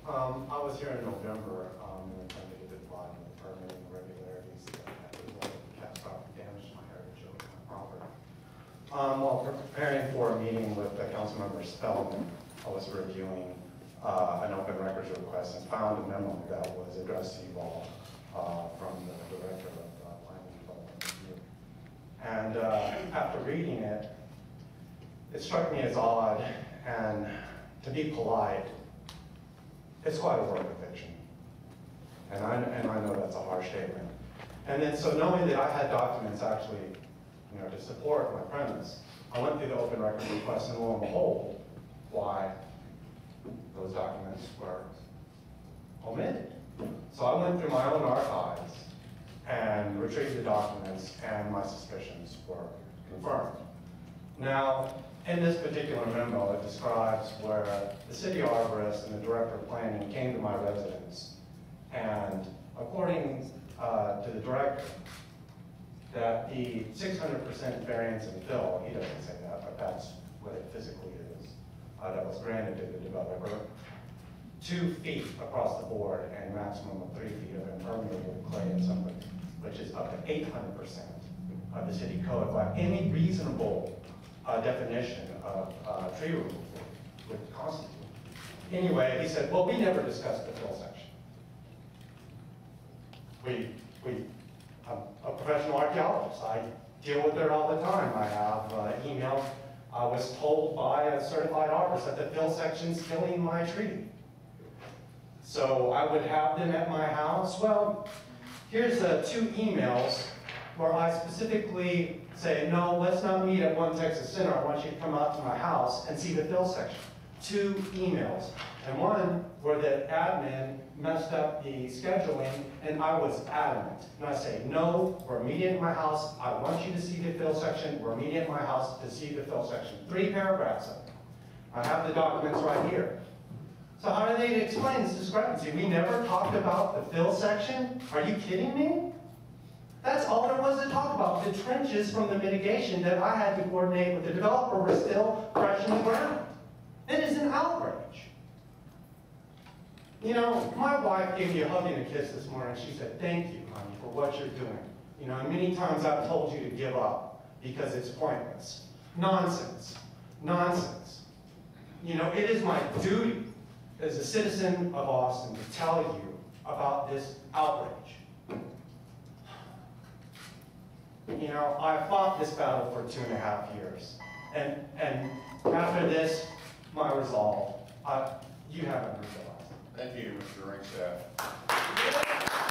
I was here in November and attempted to apply the permitting irregularities that resulted in catastrophic damage to my heritage of my property. While preparing for a meeting with Councilmember Spellman, I was reviewing an open records request and found a memo that was addressed to you all from the Director of Land and Development Review. And after reading it, it struck me as odd, and to be polite, it's quite a work of fiction. And I know that's a harsh statement. And then, so knowing that I had documents actually, to support my premise, I went through the open records request, and lo and behold, why those documents were omitted. So I went through my own archives and retrieved the documents, and my suspicions were confirmed. Now, in this particular memo, it describes where the city arborist and the director of planning came to my residence, and according to the director, that the 600% variance in fill, he doesn't say that, but that's what it physically is, that was granted to the developer, 2 feet across the board and maximum of 3 feet of impermeable clay and something, which is up to 800% of the city code by any reasonable definition of tree removal would constitute. Anyway, he said, well, we never discussed the fill section. I'm a professional archaeologist. I deal with it all the time. I have emails. I was told by a certified arborist that the fill section's killing my tree. So I would have them at my house. Well, here's 2 emails where I specifically say, no, let's not meet at One Texas Center. I want you to come out to my house and see the fill section. 2 emails. And one where the admin messed up the scheduling, and I was adamant. And I say, no, we're meeting at my house. I want you to see the fill section. We're meeting at my house to see the fill section. 3 paragraphs of it. I have the documents right here. So how do they explain this discrepancy? We never talked about the fill section? Are you kidding me? That's all there was to talk about. The trenches from the mitigation that I had to coordinate with the developer were still fresh in the ground. It is an outrage. My wife gave me a hug and a kiss this morning. She said, thank you, honey, for what you're doing. And many times I've told you to give up because it's pointless. Nonsense. Nonsense. It is my duty as a citizen of Austin to tell you about this outrage. I fought this battle for 2.5 years. And after this, my resolve, you haven't realized. Thank you, Mr. Ringstaff.